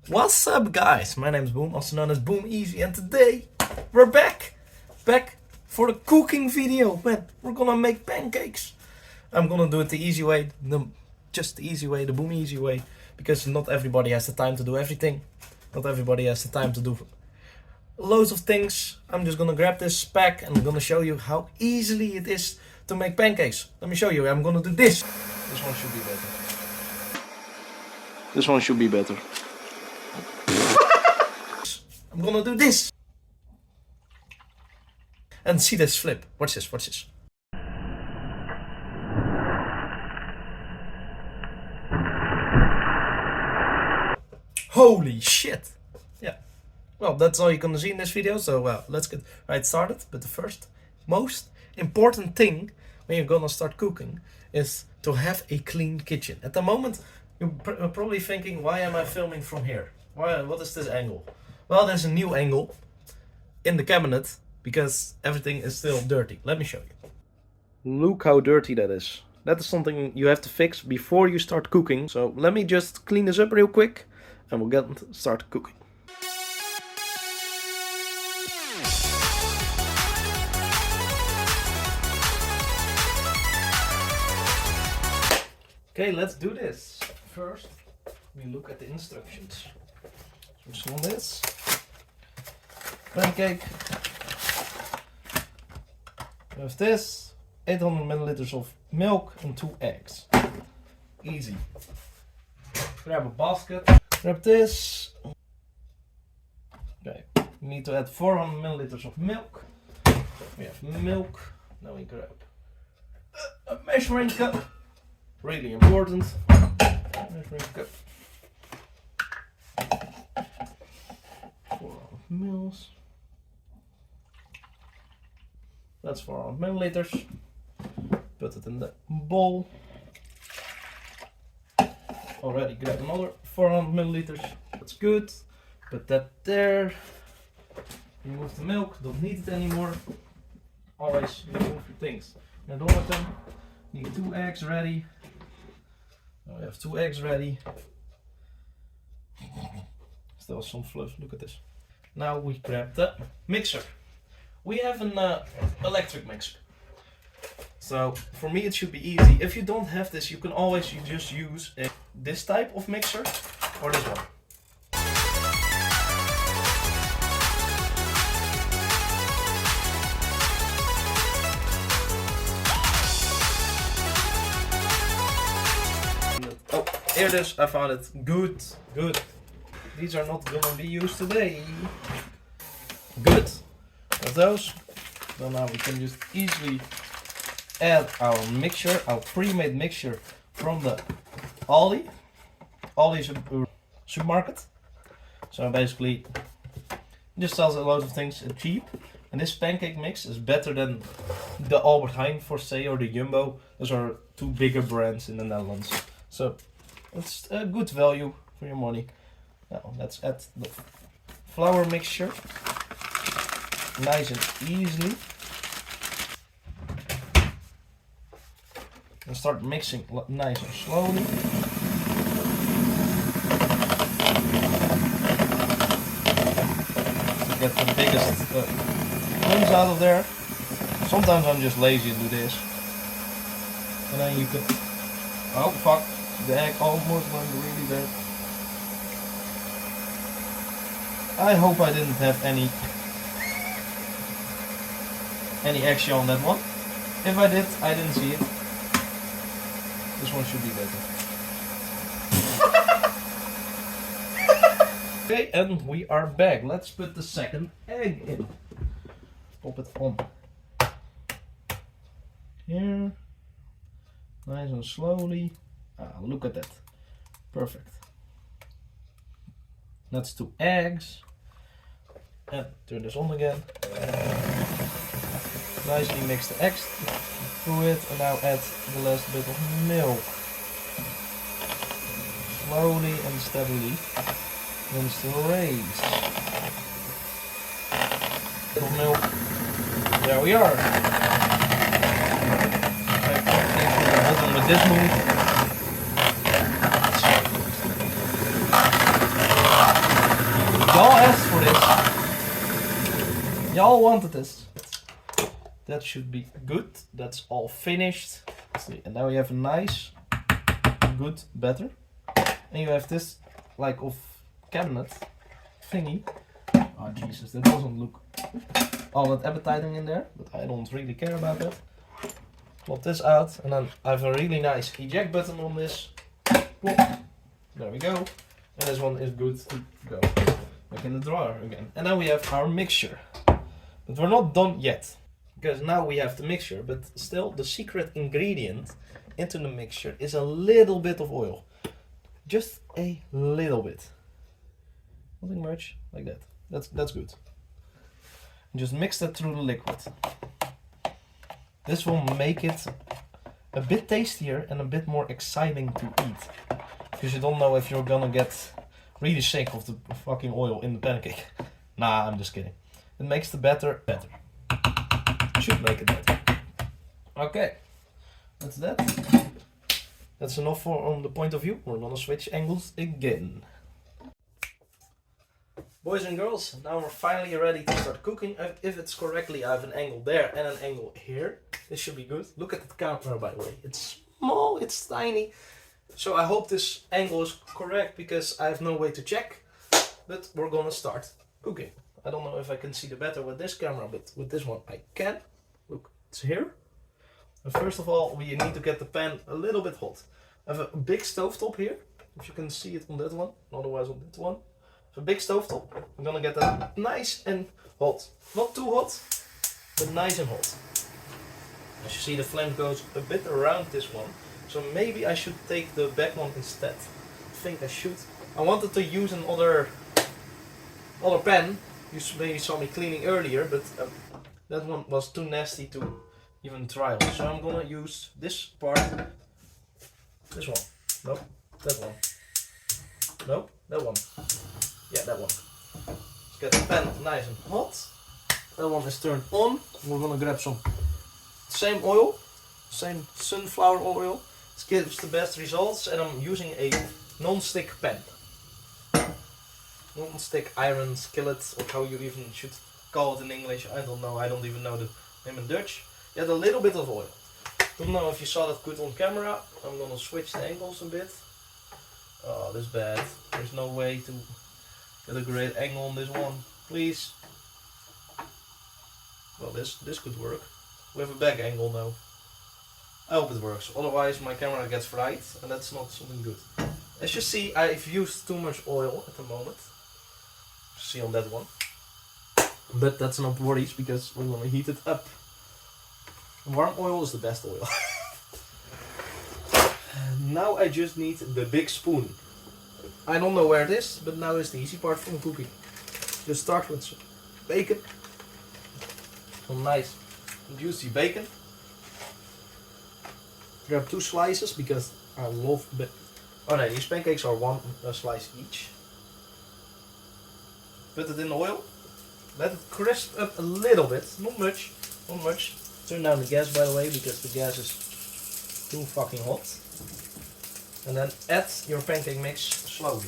What's up, guys? My name is Boom, also known as Boom Easy, and today we're back for the cooking video. Man, we're gonna make pancakes. I'm gonna do it the easy way, just the easy way, the Boom Easy way, because not everybody has the time to do everything. Not everybody has the time to do loads of things. I'm just gonna grab this pack and I'm gonna show you how easily it is to make pancakes. Let me show you. I'm gonna do this. This one should be better. This one should be better. I'm gonna do this. And see this flip. Watch this, watch this. Holy shit. Yeah. Well, that's all you're gonna see in this video, so let's get right started. But the first, most important thing when you're gonna start cooking is to have a clean kitchen. At the moment, you're probably thinking, why am I filming from here? What is this angle? Well, there's a new angle in the cabinet because everything is still dirty. Let me show you. Look how dirty that is. That is something you have to fix before you start cooking. So let me just clean this up real quick and we'll start cooking. Okay, let's do this. First, we look at the instructions. So on this pancake, we have this 800 milliliters of milk and 2 eggs. Easy. Grab a basket. Grab this. Okay, we need to add 400 milliliters of milk. We have milk. Now we grab a measuring cup. Really important. Measuring cup. 400 mils. That's 400 milliliters. Put it in the bowl. Already grab another 400 milliliters. That's good. Put that there. Remove the milk. Don't need it anymore. Always remove your things. And all of them. Need 2 eggs ready. Now we have 2 eggs ready. Still some fluff. Look at this. Now we grab the mixer. We have an electric mixer. So for me it should be easy. If you don't have this, you can always just use this type of mixer or this one. Oh, here it is. I found it. Good, good. These are not gonna be used today. Good. With those, well, now we can just easily add our mixture, our pre-made mixture from the Aldi. Aldi is a supermarket. So basically, just sells a lot of things cheap. And this pancake mix is better than the Albert Heijn for say or the Jumbo. Those are 2 bigger brands in the Netherlands. So it's a good value for your money. Now let's add the flour mixture. Nice and easily. And start mixing nice and slowly. To get the biggest lumps out of there. Sometimes I'm just lazy and do this. And then you can... Oh fuck, the egg almost went really bad. I hope I didn't have any action on that one. If I did, I didn't see it. This one should be better. Okay, and we are back. Let's put the second egg in. Pop it on. Here. Nice and slowly. Look at that. Perfect. That's 2 eggs. And turn this on again. Nicely mix the eggs through it and now add the last bit of milk. Slowly and steadily. Then still raise. Little milk. There we are. Hold on with this move. Y'all wanted this. That should be good. That's all finished. See, and now we have a nice, good batter. And you have this like of cabinet thingy. Oh Jesus, that doesn't look all that appetizing in there, but I don't really care about that. Plop this out, and then I have a really nice eject button on this. Plop. There we go. And this one is good to go back in the drawer again. And now we have our mixture. But we're not done yet. Because now we have the mixture, but still the secret ingredient into the mixture is a little bit of oil. Just a little bit. Nothing much, like that. That's good. And just mix that through the liquid. This will make it a bit tastier and a bit more exciting to eat. Because you don't know if you're gonna get really sick of the fucking oil in the pancake. Nah, I'm just kidding. It makes the batter better. Should make it better. Okay, that's that. That's enough on the point of view. We're gonna switch angles again. Boys and girls, now we're finally ready to start cooking. If it's correctly, I have an angle there and an angle here. This should be good. Look at the camera, by the way. It's small, it's tiny. So I hope this angle is correct because I have no way to check. But we're gonna start cooking. I don't know if I can see the batter with this camera, but with this one I can. Look, it's here. And first of all, we need to get the pan a little bit hot. I have a big stovetop here, if you can see it on that one, otherwise on that one. A big stovetop. I'm gonna get that nice and hot. Not too hot, but nice and hot. As you see, the flame goes a bit around this one, so maybe I should take the back one instead. I think I should. I wanted to use another pan. You maybe saw me cleaning earlier, but that one was too nasty to even try on. So I'm gonna use this part. This one. Nope. That one. Nope. That one. Yeah, that one. Let's get the pan nice and hot. That one is turned on. We're gonna grab some same oil, same sunflower oil. This gives the best results, and I'm using a non-stick pan. Non-stick iron skillet, or how you even should call it in English. I don't know. I don't even know the name in Dutch. You had a little bit of oil. Don't know if you saw that good on camera. I'm gonna switch the angles a bit. Oh, this is bad. There's no way to get a great angle on this one. Please. Well, this could work. We have a back angle now. I hope it works. Otherwise, my camera gets fried, and that's not something good. As you see, I've used too much oil at the moment. See on that one. But that's not worries because we're gonna heat it up. Warm oil is the best oil. Now I just need the big spoon. I don't know where it is, but now is the easy part from cooking. Just start with some bacon. Some nice juicy bacon. Grab 2 slices because I love bacon. Oh no, these pancakes are 1 slice each. Put it in the oil. Let it crisp up a little bit. Not much. Not much. Turn down the gas, by the way, because the gas is too fucking hot. And then add your pancake mix slowly.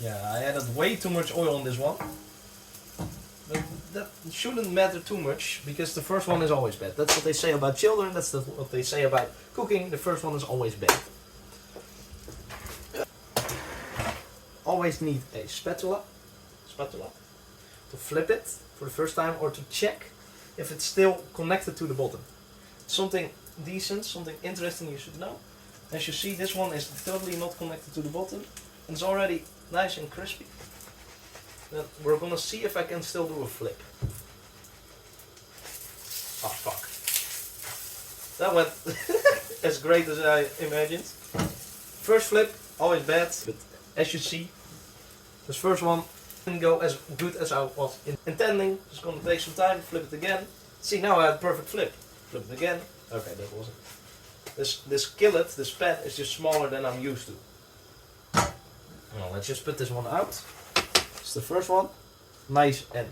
Yeah, I added way too much oil on this one. But that shouldn't matter too much, because the first one is always bad. That's what they say about children, that's what they say about cooking. The first one is always bad. Always need a spatula to flip it for the first time, or to check if it's still connected to the bottom. Something decent, something interesting you should know. As you see, this one is totally not connected to the bottom, and it's already nice and crispy. Then we're gonna see if I can still do a flip. Oh fuck. That went as great as I imagined. First flip, always bad, but as you see, this first one didn't go as good as I was intending. It's gonna take some time, flip it again. See, now I had a perfect flip. Flip it again. Okay, that wasn't. This skillet, this pan, is just smaller than I'm used to. Now let's just put this one out. It's the first one. Nice and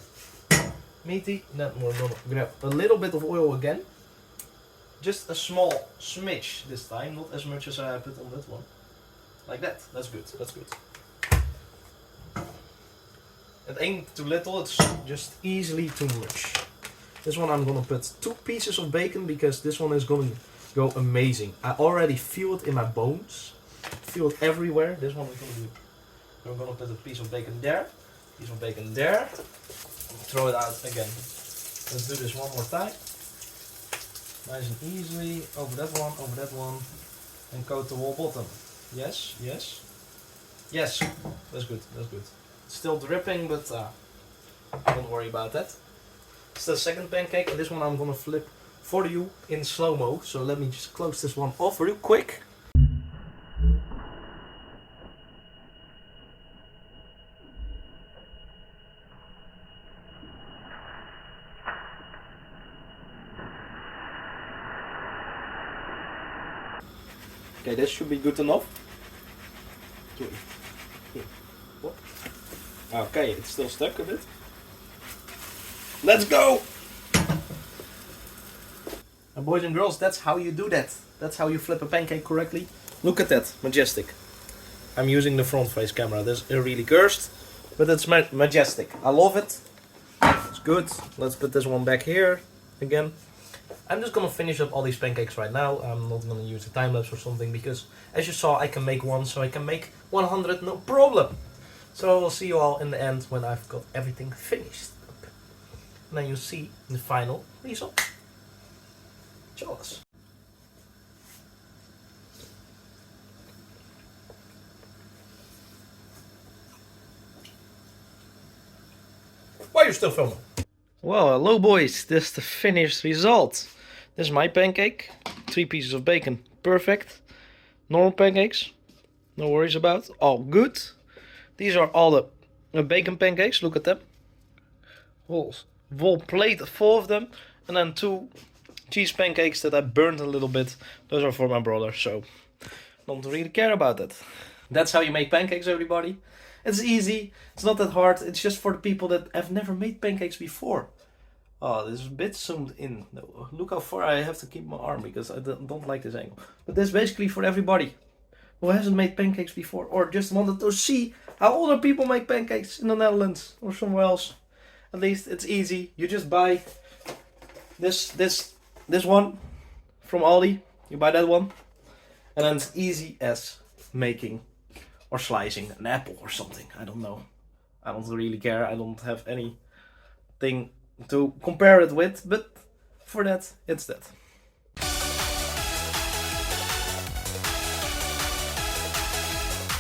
meaty. Then we're gonna grab a little bit of oil again. Just a small smidge this time, not as much as I put on that one. Like that. That's good. That's good. It ain't too little, it's just easily too much. This one I'm gonna put 2 pieces of bacon because this one is gonna go amazing. I already feel it in my bones. Feel it everywhere. This one we're gonna do. We're gonna put a piece of bacon there, piece of bacon there. Throw it out again. Let's do this one more time. Nice and easily. Over that one, and coat the whole bottom. Yes, yes. Yes, that's good, that's good. Still dripping, but don't worry about that. It's the second pancake, and this one I'm gonna flip for you in slow-mo. So let me just close this one off real quick. Okay, this should be good enough. Okay, it's still stuck a bit. Let's go! And boys and girls, that's how you do that. That's how you flip a pancake correctly. Look at that, majestic. I'm using the front face camera. That's really cursed, but it's majestic. I love it. It's good. Let's put this one back here again. I'm just gonna finish up all these pancakes right now. I'm not gonna use a time lapse or something because, as you saw, I can make one, so I can make 100 no problem. So we'll see you all in the end when I've got everything finished. And then you'll see the final result. Cheers. Why are you still filming? Well, hello boys, this is the finished result. This is my pancake. 3 pieces of bacon, perfect. Normal pancakes, no worries about, all good. These are all the bacon pancakes, look at them. Whole plate full of them. And then 2 cheese pancakes that I burned a little bit. Those are for my brother, so don't really care about that. That's how you make pancakes, everybody. It's easy, it's not that hard. It's just for the people that have never made pancakes before. Oh, this is a bit zoomed in. Look how far I have to keep my arm because I don't like this angle. But this is basically for everybody who hasn't made pancakes before or just wanted to see how other people make pancakes in the Netherlands or somewhere else. At least it's easy. You just buy this one from Aldi. You buy that one, and then it's easy as making or slicing an apple or something. I don't know. I don't really care. I don't have anything to compare it with, but for that, it's that.